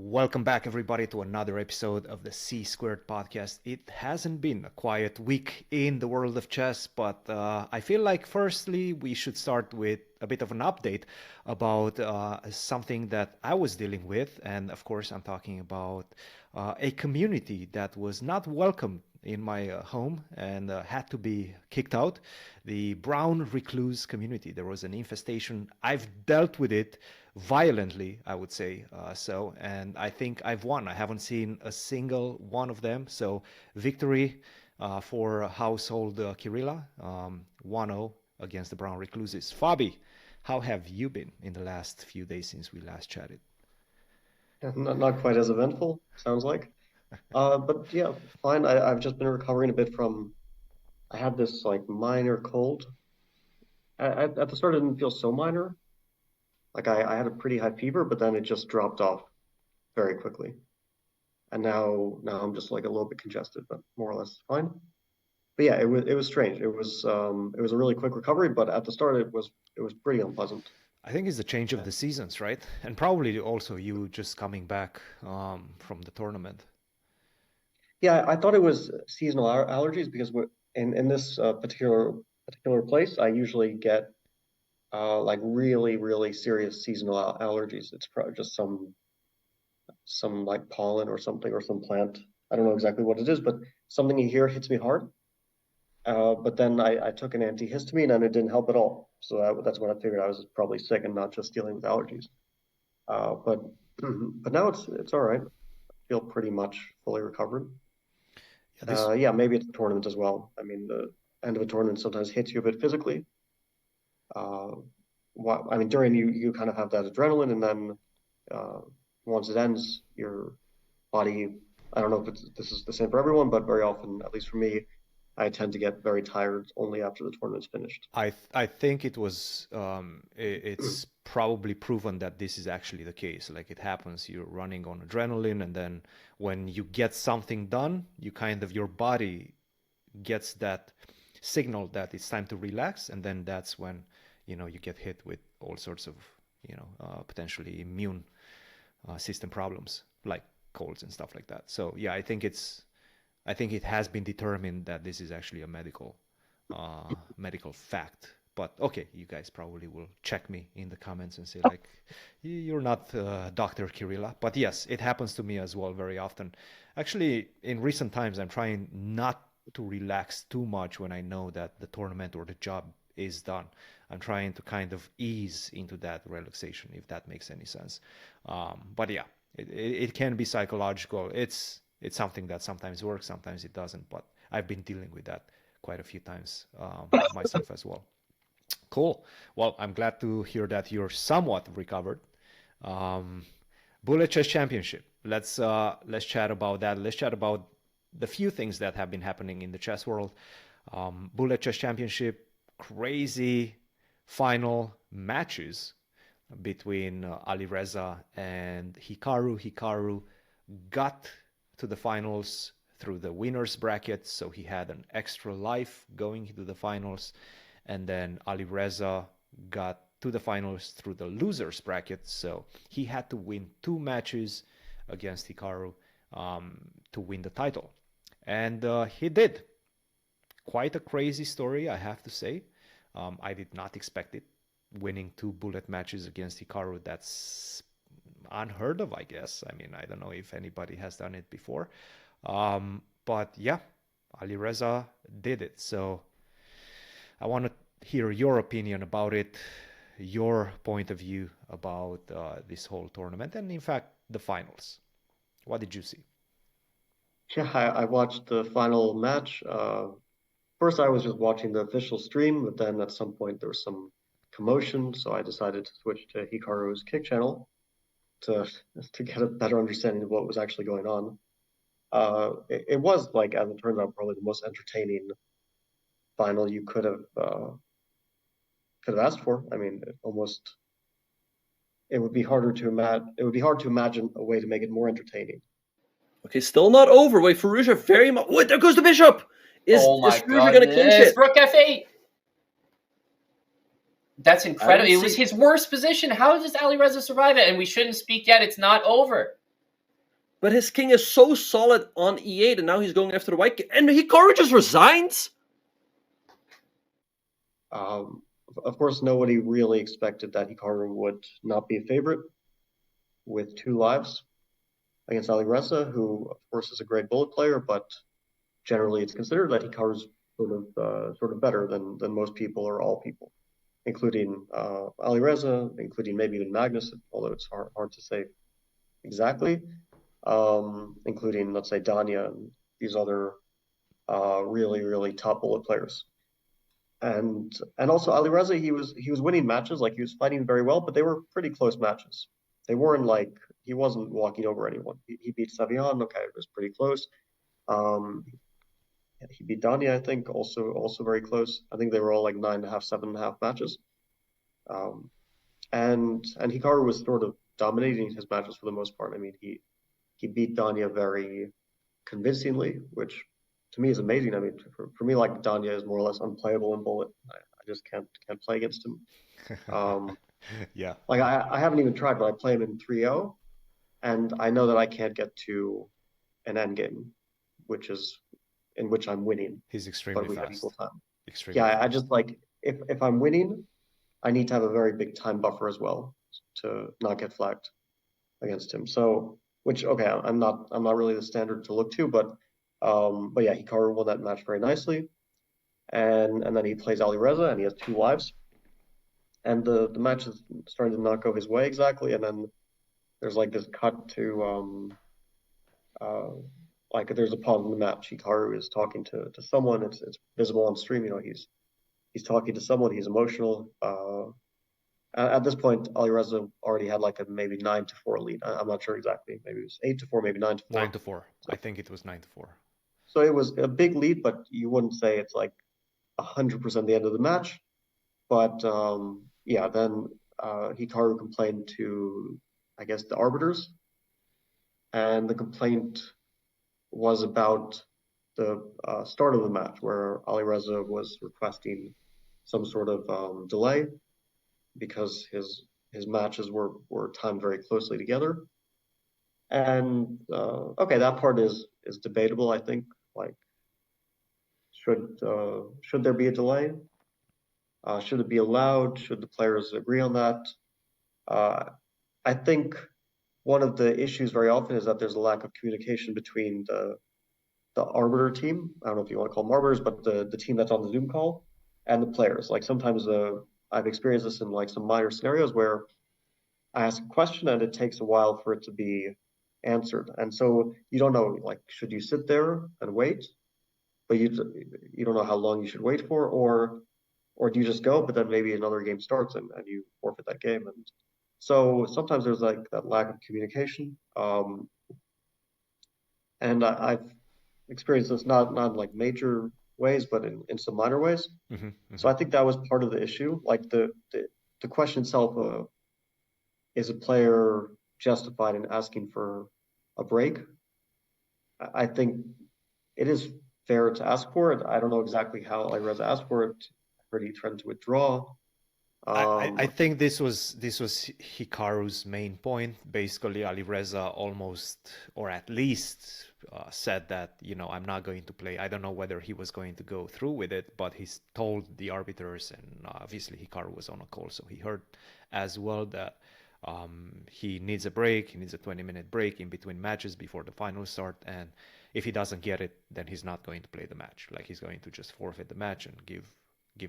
Welcome back, everybody, to another episode of the C Squared podcast. It hasn't been a quiet week in the world of chess, but I feel like, firstly, we should start with a bit of an update about something that I was dealing with. And of course, I'm talking about a community that was not welcomed in my home and had to be kicked out. The brown recluse community. There was an infestation. I've dealt with it violently, I would say and I think I've won. I haven't seen a single one of them. So victory for household Kirilla, 1-0 against the brown recluses. Fabi, how have you been in the last few days since we last chatted? Yeah, not quite as eventful, sounds like. But yeah, fine. I've just been recovering a bit from. I had this like minor cold. At the start, it didn't feel so minor. Like I had a pretty high fever, but then it just dropped off very quickly. And now I'm just like a little bit congested, but more or less fine. But yeah, it was strange. It was a really quick recovery, but at the start it was pretty unpleasant. I think it's the change of Yeah, the seasons, right? And probably also you just coming back from the tournament. yeah. I thought it was seasonal allergies because in this particular place, I usually get like really serious seasonal allergies. It's probably just some like pollen or something or some plant. I don't know exactly what it is, but something you hear hits me hard. But then I took an antihistamine and it didn't help at all. So that's when I figured I was probably sick and not just dealing with allergies. But but now it's all right. I feel pretty much fully recovered. Yeah, this Yeah, maybe it's the tournament as well. I mean, the end of a tournament sometimes hits you a bit physically. Uh, I mean, during you kind of have that adrenaline, and then uh, once it ends, your body. I don't know if this is the same for everyone, but very often, at least for me, I tend to get very tired only after the tournament's finished. I think it was it's probably proven that this is actually the case. Like it happens, you're running on adrenaline, and then when you get something done, you kind of your body gets that signal that it's time to relax, and then that's when you get hit with all sorts of potentially immune system problems like colds and stuff like that. So yeah, I think it has been determined that this is actually a medical fact. But okay, you guys probably will check me in the comments and say like, you're not Dr. Kirilla. But yes, it happens to me as well very often. Actually, in recent times, I'm trying not to relax too much when I know that the tournament or the job is done. I'm trying to kind of ease into that relaxation, if that makes any sense. But yeah, it can be psychological. It's something that sometimes works, sometimes it doesn't. But I've been dealing with that quite a few times myself as well. Cool. Well, I'm glad to hear that you're somewhat recovered. Um, Bullet Chess Championship. Let's chat about that. Let's chat about the few things that have been happening in the chess world. Bullet Chess Championship, crazy final matches between Ali Reza and Hikaru. Hikaru got to the finals through the winners bracket, so he had an extra life going into the finals. And then Ali Reza got to the finals through the losers bracket, so he had to win two matches against Hikaru to win the title. And he did. Quite a crazy story, I have to say. I did not expect it. Winning two bullet matches against Hikaru, that's unheard of, I guess. I mean, I don't know if anybody has done it before. But yeah, Ali Reza did it. So I want to hear your opinion about it, your point of view about this whole tournament, and in fact, the finals. What did you see? Yeah, I watched the final match. First, I was just watching the official stream, but then at some point there was some commotion, so I decided to switch to Hikaru's Kick channel to to get a better understanding of what was actually going on. It was like, as it turns out, probably the most entertaining final you could have asked for. I mean, it would be harder to imagine. It would be hard to imagine a way to make it more entertaining. Okay, still not over. Wait, Firouzja very much. Wait, there goes the bishop. Is Oh my Firouzja going to clinch goodness. it? Rook F8. That's I incredible. didn't It was see- his worst position. How does Ali Reza survive it? And we shouldn't speak yet. It's not over. But his king is so solid on E8, and now he's going after the white king. And Hikaru just resigns? Of course, nobody really expected that Hikaru would not be a favorite with 2 lives against Alireza, who of course is a great bullet player, but generally it's considered that Hikaru's sort of better than most people or all people, including Alireza, including maybe even Magnus, although it's hard to say exactly, including, let's say, Danya and these other really top bullet players. And also Alireza, he was winning matches, like he was fighting very well, but they were pretty close matches. They weren't like he wasn't walking over anyone. He beat Savion, okay, it was pretty close. Um, he beat Danya, I think, also very close. I think they were all like 9.5, 7.5 matches. Um, and Hikaru was sort of dominating his matches for the most part. I mean, he beat Danya very convincingly, which to me is amazing. I mean, for me, like Danya is more or less unplayable in bullet. I just can't play against him. Yeah. Like I haven't even tried, but I play him in 3-0, and I know that I can't get to an end game, which is in which I'm winning, He's but extremely we have fast. equal time. Extremely Yeah, I fast. just like if I'm winning, I need to have a very big time buffer as well to not get flagged against him. So, which okay, I'm not really the standard to look to, but yeah, Hikaru won that match very nicely, and then he plays Alireza, and he has 2 lives, and the match is starting to not go his way exactly, and then there's like this cut to like there's a pause in the match. Hikaru is talking to someone. It's visible on stream. You know, he's talking to someone. He's emotional. At this point, Alireza already had like a maybe 9-4 lead. I'm not sure exactly. Maybe it was 8-4, maybe 9-4. 9-4. So, I think it was 9-4. so it was a big lead, but you wouldn't say it's like 100% the end of the match. But yeah, then Hikaru complained to, I guess, the arbiters, and the complaint was about the start of the match, where Alireza was requesting some sort of delay because his matches were timed very closely together. And okay, that part is debatable, I think. Like, should there be a delay? Should it be allowed? Should the players agree on that? I think one of the issues very often is that there's a lack of communication between the arbiter team. I don't know if you want to call them arbiters, but the team that's on the Zoom call and the players. Like sometimes I've experienced this in like some minor scenarios where I ask a question and it takes a while for it to be answered, and so you don't know, like, should you sit there and wait, but you don't know how long you should wait for, or do you just go, but then maybe another game starts and you forfeit that game, and so sometimes there's like that lack of communication, and I've experienced this not like major ways, but in some minor ways. Mm-hmm, So mm-hmm. I think that was part of the issue. Like the question itself, is a player justified in asking for a break? I think it is fair to ask for it. I don't know exactly how Alireza asked for it. I heard he threatened to withdraw. I think this was Hikaru's main point. Basically, Alireza almost, or at least, said that, you know, I'm not going to play. I don't know whether he was going to go through with it, but he's told the arbiters, and obviously Hikaru was on a call, so he heard as well that he needs a break. He needs a 20-minute break in between matches before the final start, and if he doesn't get it, then he's not going to play the match. Like, he's going to just forfeit the match and give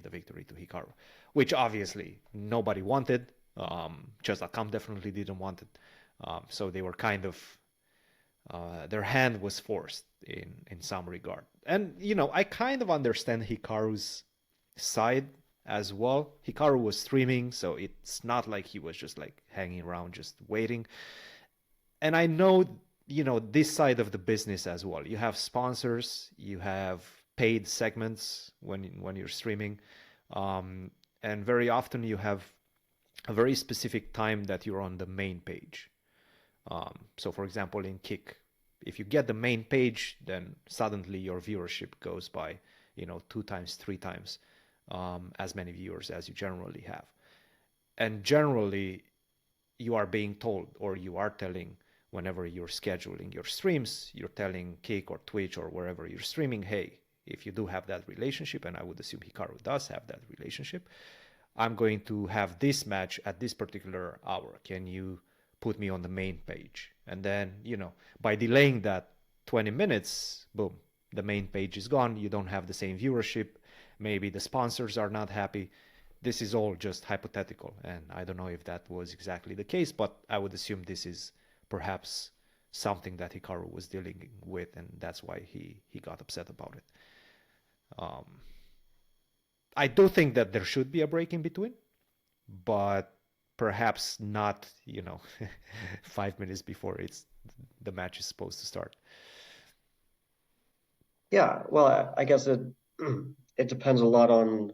the victory to Hikaru, which obviously nobody wanted. Chess.com definitely didn't want it. So they were kind of, their hand was forced in some regard. And, you know, I kind of understand Hikaru's side as well. Hikaru was streaming, so it's not like he was just like hanging around just waiting. And I know, you know, this side of the business as well. You have sponsors, you have paid segments when you're streaming, and very often you have a very specific time that you're on the main page. So for example, in Kick, if you get the main page, then suddenly your viewership goes by, you know, 2 times, 3 times as many viewers as you generally have. And generally you are being told, or you are telling whenever you're scheduling your streams, you're telling Kick or Twitch or wherever you're streaming, hey, if you do have that relationship, and I would assume Hikaru does have that relationship, I'm going to have this match at this particular hour. Can you put me on the main page? And then, by delaying that 20 minutes, boom, the main page is gone. You don't have the same viewership. Maybe the sponsors are not happy. This is all just hypothetical, and I don't know if that was exactly the case, but I would assume this is perhaps something that Hikaru was dealing with, and that's why he got upset about it. I do think that there should be a break in between, but perhaps not, 5 minutes before the match is supposed to start. Yeah, well, I guess it depends a lot on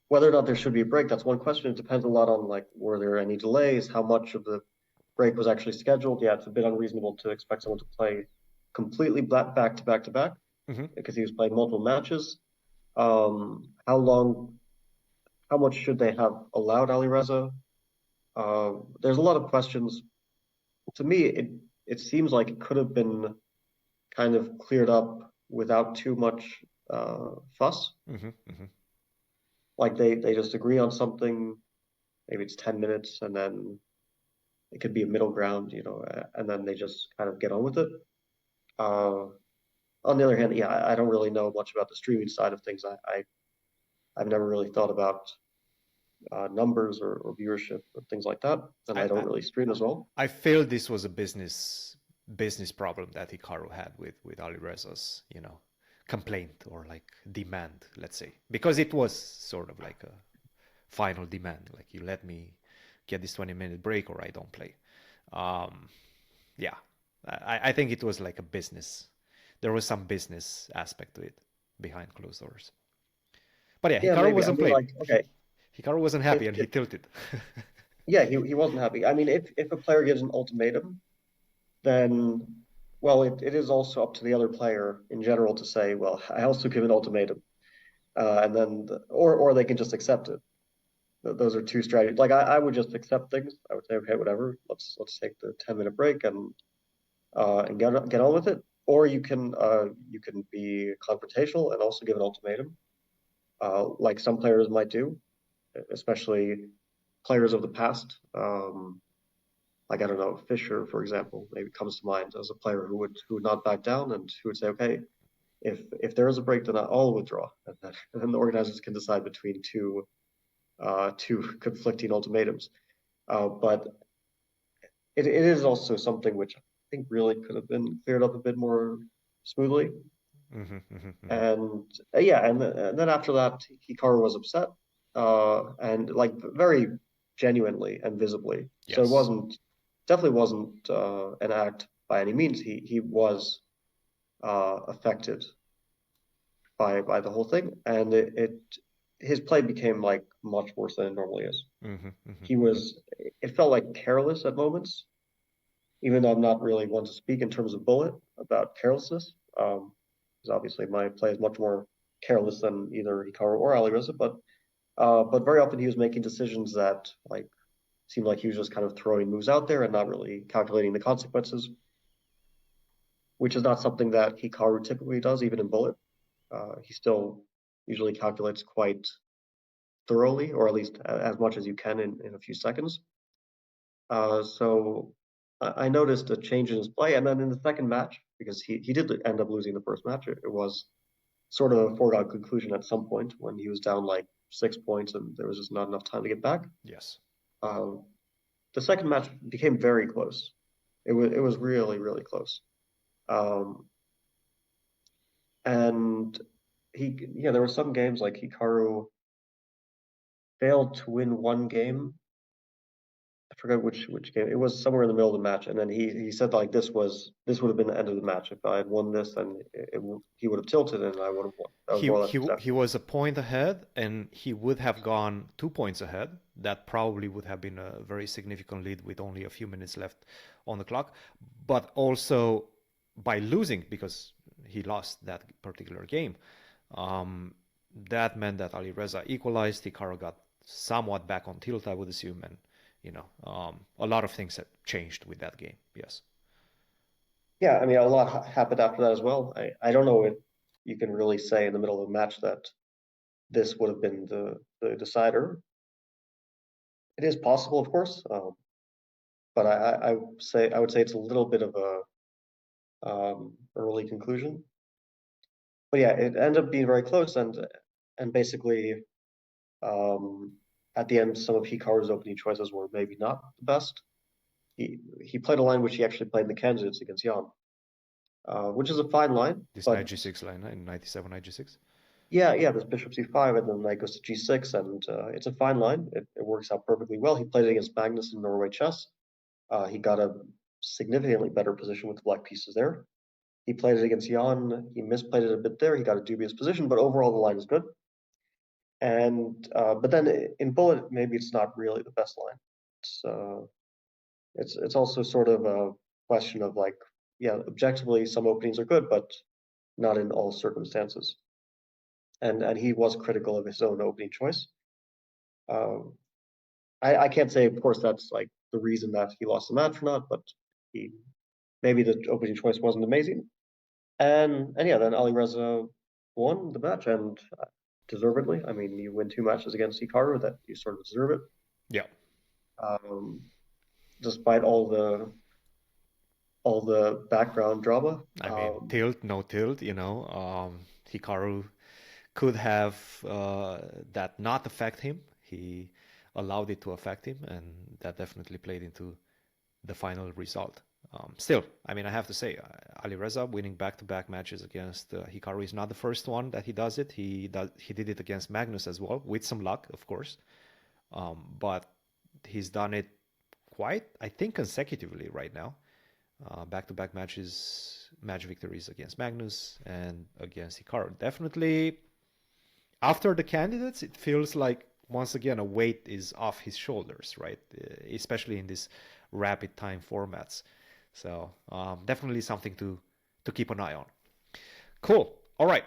whether or not there should be a break. That's one question. It depends a lot on, like, were there any delays? How much of the break was actually scheduled? Yeah, it's a bit unreasonable to expect someone to play completely back to back to back because he was playing multiple matches. How much should they have allowed Alireza? There's a lot of questions. To me, it seems like it could have been kind of cleared up without too much fuss. Like they just agree on something, maybe it's 10 minutes, and then it could be a middle ground, and then they just kind of get on with it. On the other hand, yeah, I don't really know much about the streaming side of things. I've never really thought about numbers or viewership or things like that, and I don't really stream as well. I feel this was a business problem that Hikaru had with Alireza's, complaint or like demand, let's say, because it was sort of like a final demand, like you let me get this 20-minute break or I don't play. Yeah, I think it was like a business. There was some business aspect to it behind closed doors. But yeah, Hikaru wasn't playing. Like, okay. Hikaru wasn't happy and he tilted. Yeah, he wasn't happy. I mean, if a player gives an ultimatum, then, well, it is also up to the other player in general to say, well, I also give an ultimatum, and then or they can just accept it. Those are two strategies. Like I would just accept things. I would say, okay, whatever. Let's take the 10-minute break and get on with it. Or you can be confrontational and also give an ultimatum, like some players might do, especially players of the past. Like, I don't know, Fischer, for example, maybe comes to mind as a player who would not back down and who would say, okay, if there is a break, then I'll withdraw, and then the organizers can decide between two conflicting ultimatums. But it is also something which I think really could have been cleared up a bit more smoothly. And yeah, and then after that, Hikaru was upset, and like very genuinely and visibly. Yes. So it definitely wasn't an act by any means. He was affected by the whole thing, and his play became like much worse than it normally is. It felt like careless at moments, even though I'm not really one to speak in terms of bullet about carelessness. Because obviously my play is much more careless than either Hikaru or Alireza, but very often he was making decisions that like seemed like he was just kind of throwing moves out there and not really calculating the consequences, which is not something that Hikaru typically does, even in bullet. He still usually calculates quite thoroughly, or at least as much as you can in a few seconds. So I noticed a change in his play, and then in the second match, because he did end up losing the first match, it was sort of a foregone conclusion at some point when he was down like 6 points and there was just not enough time to get back. Yes. The second match became very close. It was really, really close. And there were some games like Hikaru failed to win one game. I forget which game. It was somewhere in the middle of the match, and then he said like this would have been the end of the match. If I had won this, then he would have tilted, and I would have won. He was a point ahead, and he would have gone 2 points ahead. That probably would have been a very significant lead with only a few minutes left on the clock. But also by losing, because he lost that particular game, that meant that Alireza equalized. Hikaru got somewhat back on tilt, I would assume, and a lot of things have changed with that game. Yes. Yeah, I mean, a lot happened after that as well. I don't know if you can really say in the middle of a match that this would have been the decider. It is possible, of course, but I would say it's a little bit of a early conclusion. But yeah, it ended up being very close, and basically at the end, some of Hikaru's opening choices were maybe not the best. He played a line which he actually played in the candidates against Jan, which is a fine line. This But knight g6 line in 97 knight g6. yeah, this bishop c5 and then knight goes to g6, and it's a fine line. It works out perfectly well. He played it against Magnus in Norway chess. He got a significantly better position with the black pieces there. He played it against Jan. He misplayed it a bit there. He got a dubious position, but overall the line is good. And but then in bullet, maybe it's not really the best line. It's also sort of a question of like, yeah, objectively some openings are good, but not in all circumstances. And he was critical of his own opening choice. I can't say, of course, that's like the reason that he lost the match or not, but maybe the opening choice wasn't amazing. And yeah, then Alireza won the match, and deservedly. I mean, you win 2 matches against Hikaru, that you sort of deserve it. Yeah. Despite all the background drama. I mean, tilt, no tilt, Hikaru could have that not affect him. He allowed it to affect him, and that definitely played into the final result. Still, I mean, I have to say, Alireza winning back-to-back matches against Hikaru is not the first one that he does it. He did it against Magnus as well, with some luck, of course. But he's done it quite, I think, consecutively right now. Back-to-back match victories against Magnus and against Hikaru. Definitely, after the candidates, it feels like once again a weight is off his shoulders, right? Especially in these rapid time formats. So definitely something to keep an eye on. Cool. All right.